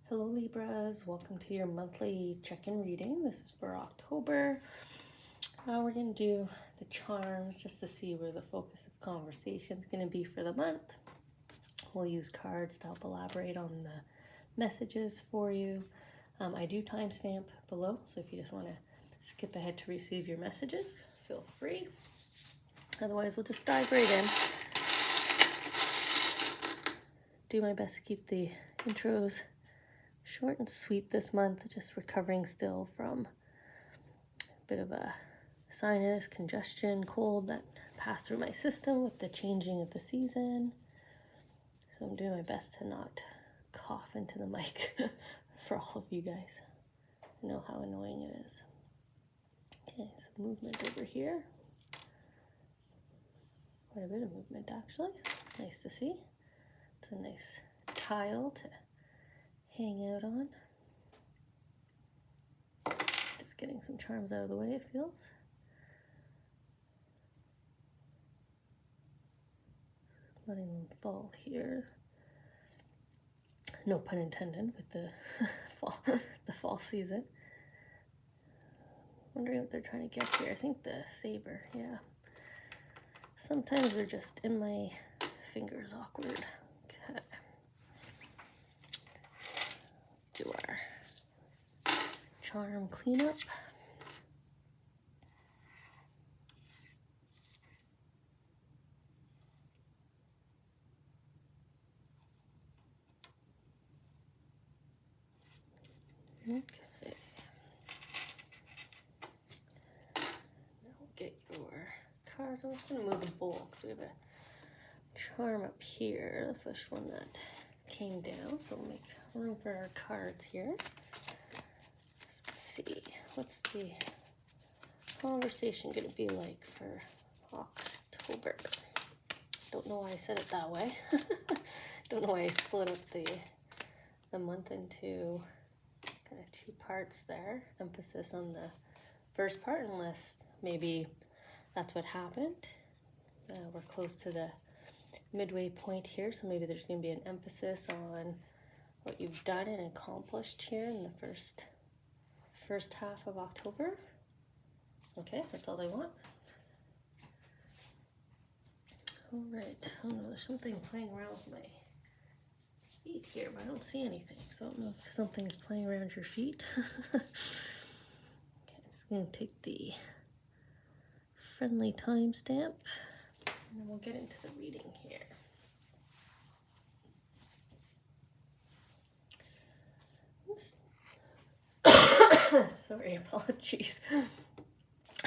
Hello Libras, welcome to your monthly check-in reading. This is for October. We're going to do the charms just to see where the focus of conversation is going to be for the month. We'll use cards to help elaborate on the messages for you. I do timestamp below, so if you just want to skip ahead to receive your messages, feel free. Otherwise, we'll just dive right in. Do my best to keep the intros short and sweet this month, just recovering still from a bit of a sinus, congestion, cold that passed through my system with the changing of the season. So I'm doing my best to not cough into the mic for all of you guys. I know how annoying it is. Okay, some movement over here. Quite a bit of movement actually. It's nice to see. It's a nice tile to hang out on. Just getting some charms out of the way, it feels. Letting them fall here. No pun intended with the fall season. Wondering what they're trying to get here. I think the saber, yeah. Sometimes they're just in my fingers awkward. Okay. Do our charm cleanup. Okay. Now we'll get your cards. I'm just going to move the bowl because we have a charm up here, the first one that came down. So we'll make room for our cards here. Let's see, what's the conversation going to be like for October? Don't know why I said it that way. Don't know why I split up the month into kind of two parts there. Emphasis on the first part, unless maybe that's what happened. We're close to the midway point here, so maybe there's going to be an emphasis on what you've done and accomplished here in the first half of October. Okay, that's all I want. All right. Oh no, there's something playing around with my feet here, but I don't see anything. So I don't know if something's playing around your feet. Okay, I'm just going to take the friendly timestamp, and then we'll get into the reading here. Sorry, apologies.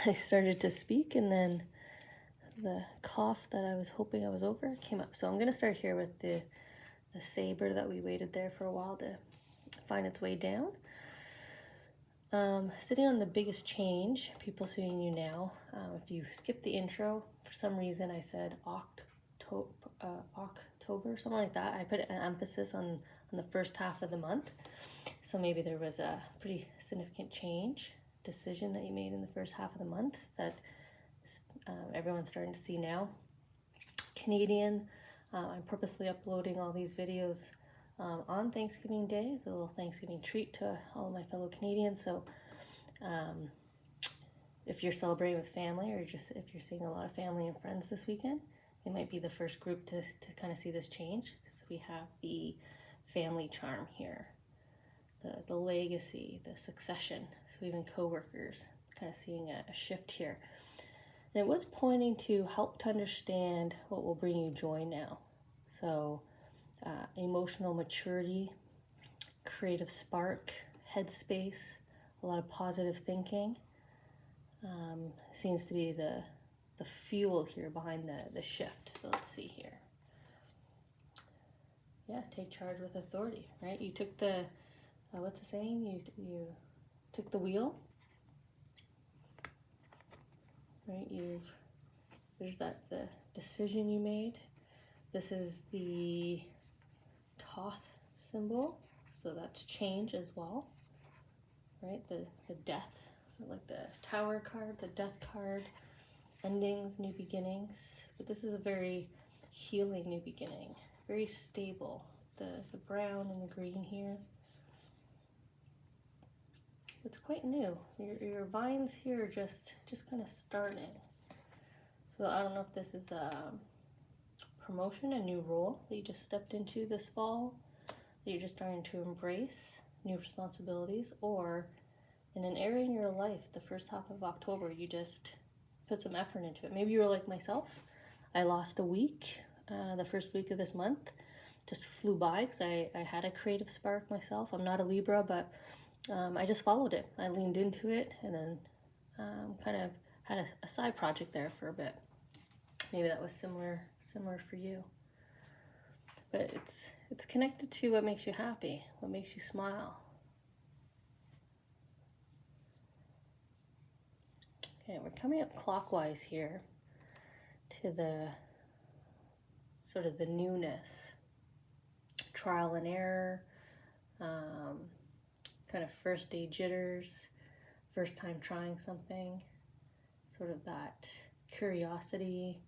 I started to speak and then the cough that I was hoping I was over came up. So I'm going to start here with the saber that we waited there for a while to find its way down. Sitting on the biggest change, people seeing you now. If you skip the intro, for some reason I said October, something like that. I put an emphasis on the first half of the month. So maybe there was a pretty significant decision that you made in the first half of the month that everyone's starting to see now. Canadian, I'm purposely uploading all these videos on Thanksgiving Day. It's a little Thanksgiving treat to all my fellow Canadians. So if you're celebrating with family, or just if you're seeing a lot of family and friends this weekend, it might be the first group to kind of see this change, because we have the family charm here, the legacy, the succession. So even co-workers kind of seeing a shift here. And it was pointing to help to understand what will bring you joy now. So emotional maturity, creative spark, headspace, a lot of positive thinking seems to be the fuel here behind the shift. So let's see here. Yeah, take charge with authority, right? You took the, what's the saying? You took the wheel, right? There's the decision you made. This is the Toth symbol, so that's change as well, right? The death, so like the Tower card, the Death card, endings, new beginnings. But this is a very healing new beginning, very stable. The brown and the green here, it's quite new. Your vines here are just kind of starting. So I don't know if this is a promotion, a new role that you just stepped into this fall, that you're just starting to embrace new responsibilities, or in an area in your life, the first half of October, you just put some effort into it. Maybe you were like myself. I lost a week, the first week of this month. Just flew by because I had a creative spark myself. I'm not a Libra, but I just followed it. I leaned into it and then kind of had a side project there for a bit. Maybe that was similar for you. But it's connected to what makes you happy, what makes you smile. Okay, we're coming up clockwise here to the sort of the newness, trial and error, kind of first day jitters, first time trying something, sort of that curiosity,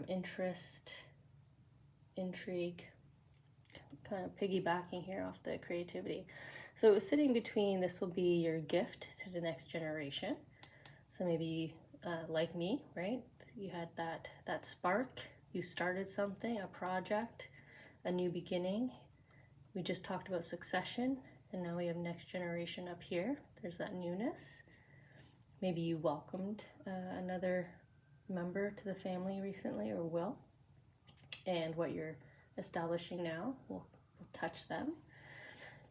interest, intrigue, kind of piggybacking here off the creativity. So it was sitting between, this will be your gift to the next generation. So maybe like me, right? You had that spark, you started something, a project, a new beginning. We just talked about succession, and now we have next generation up here. There's that newness. Maybe you welcomed another member to the family recently, or will, and what you're establishing now will touch them.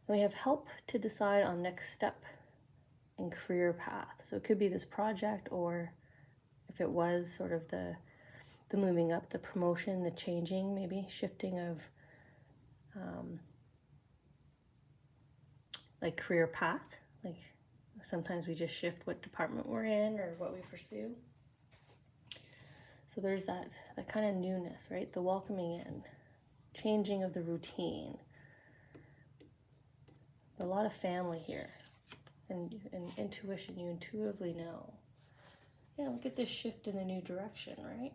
And we have help to decide on next step in career path. So it could be this project, or if it was sort of the moving up, the promotion, the changing, maybe shifting of like career path. Like sometimes we just shift what department we're in or what we pursue. So there's that kind of newness, right? The welcoming in, changing of the routine. A lot of family here, and intuition. You intuitively know. Yeah, look at this shift in the new direction, right?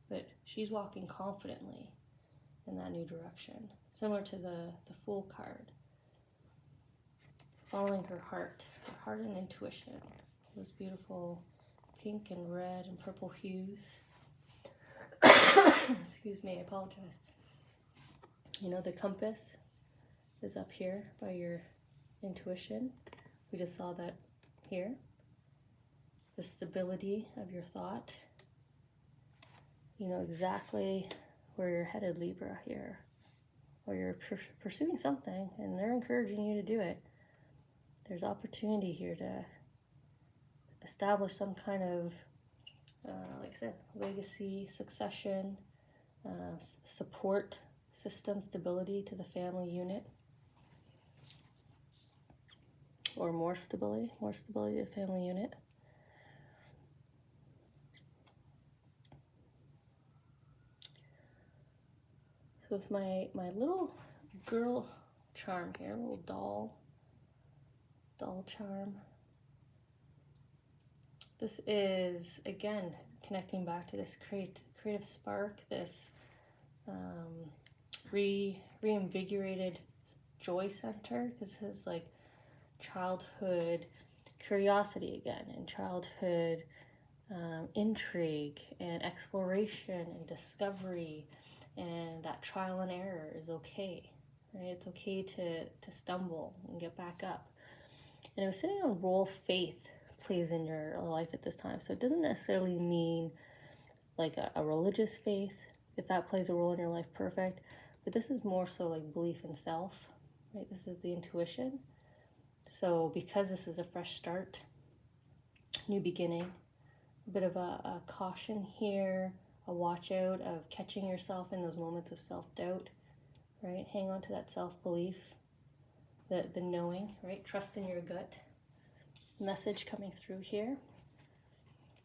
But she's walking confidently in that new direction. Similar to the Fool card. Following her heart and intuition. Those beautiful pink and red and purple hues. Excuse me, I apologize. You know, the compass is up here by your intuition. We just saw that here. The stability of your thought. You know exactly where you're headed, Libra, here. Or you're pursuing something and they're encouraging you to do it. There's opportunity here to establish some kind of, like I said, legacy, succession, support system, stability to the family unit. Or more stability to the family unit. So with my little girl charm here, little doll charm. This is, again, connecting back to this creative spark, this reinvigorated joy center, because this is like childhood curiosity again, and childhood intrigue and exploration and discovery, and that trial and error is okay, right? It's okay to stumble and get back up. And it was sitting on role faith plays in your life at this time. So it doesn't necessarily mean like a religious faith. If that plays a role in your life, perfect. But this is more so like belief in self, right? This is the intuition. So because this is a fresh start, new beginning, a bit of a caution here, a watch out of catching yourself in those moments of self-doubt, right? Hang on to that self-belief, the knowing, right? Trust in your gut. Message coming through here.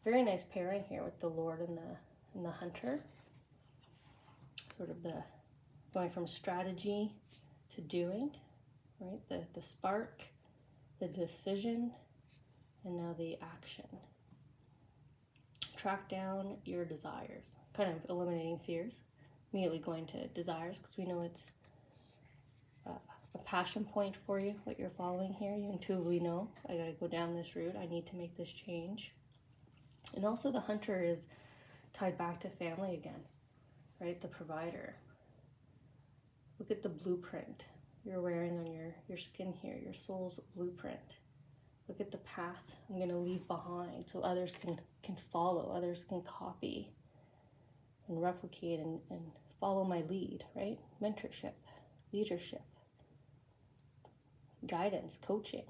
Very nice pairing here with the Lord and the Hunter. Sort of the going from strategy to doing, right? The spark, the decision, and now the action. Track down your desires, kind of eliminating fears, immediately going to desires, because we know it's passion point for you, what you're following here. You intuitively know, I gotta go down this route, I need to make this change. And also the hunter is tied back to family again, right? The provider. Look at the blueprint you're wearing on your skin here, your soul's blueprint. Look at the path I'm going to leave behind so others can follow, others can copy and replicate and follow my lead, right? Mentorship, leadership, guidance, coaching.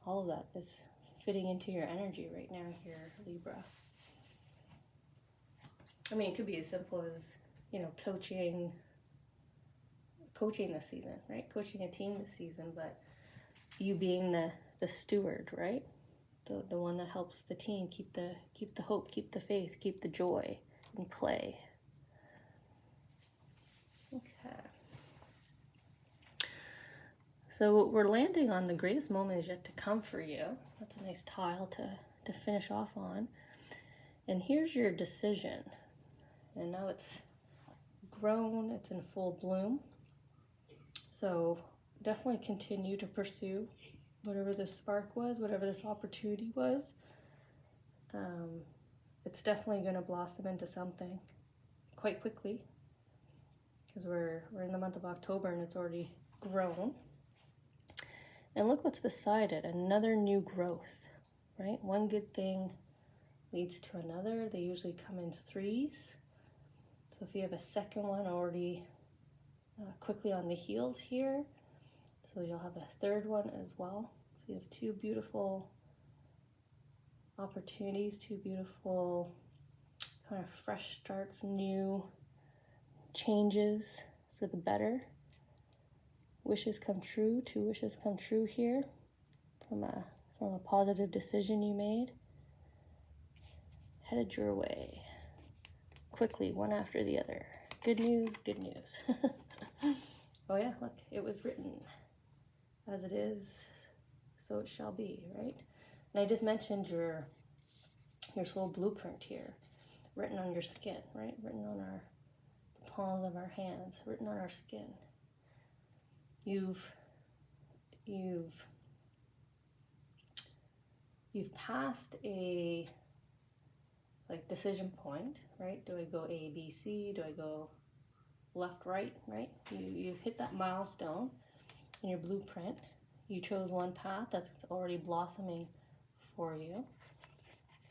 All of that is fitting into your energy right now here, Libra. I mean, it could be as simple as, you know, coaching this season, right? Coaching a team this season, but you being the steward, right? The one that helps the team keep the hope, keep the faith, keep the joy in play. Okay. So we're landing on the greatest moment is yet to come for you. That's a nice tile to finish off on. And here's your decision. And now it's grown, it's in full bloom. So definitely continue to pursue whatever this spark was, whatever this opportunity was. It's definitely going to blossom into something quite quickly because we're in the month of October and it's already grown. And look what's beside it, another new growth, right? One good thing leads to another. They usually come in threes. So if you have a second one already quickly on the heels here, so you'll have a third one as well. So you have two beautiful opportunities, two beautiful kind of fresh starts, new changes for the better. Wishes come true, 2 wishes come true here from a positive decision you made. Headed your way quickly, one after the other. Good news, good news. Oh yeah, look, it was written. As it is, so it shall be, right? And I just mentioned your soul blueprint here, written on your skin, right? Written on the palms of our hands, written on our skin. You've passed a decision point, right? Do I go A, B, C? Do I go left, right? You hit that milestone in your blueprint. You chose one path that's already blossoming for you,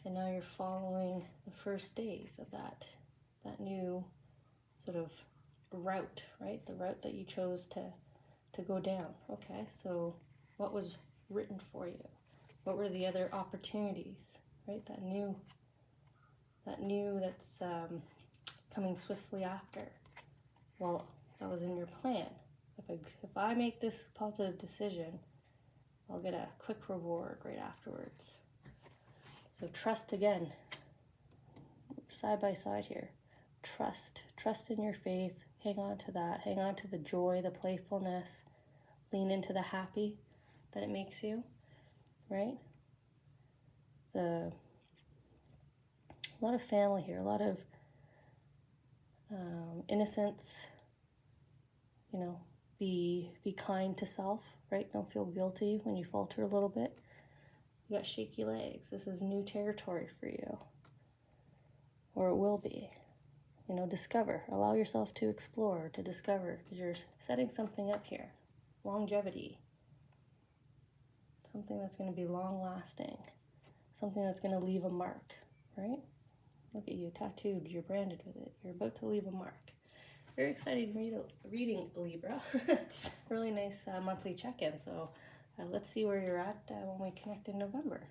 and now you're following the first days of that new sort of route, right? The route that you chose to go down. Okay, so what was written for you? What were the other opportunities, right? That new that's coming swiftly after. Well, that was in your plan. If I make this positive decision, I'll get a quick reward right afterwards. So trust again, side by side here. Trust in your faith. Hang on to that. Hang on to the joy, the playfulness. Lean into the happy that it makes you, right? A lot of family here, a lot of innocence. You know, be kind to self, right? Don't feel guilty when you falter a little bit. You got shaky legs. This is new territory for you, or it will be. You know, discover. Allow yourself to explore, to discover, because you're setting something up here. Longevity. Something that's going to be long-lasting. Something that's going to leave a mark, right? Look at you, tattooed. You're branded with it. You're about to leave a mark. Very excited reading Libra. Really nice monthly check-in. So let's see where you're at when we connect in November.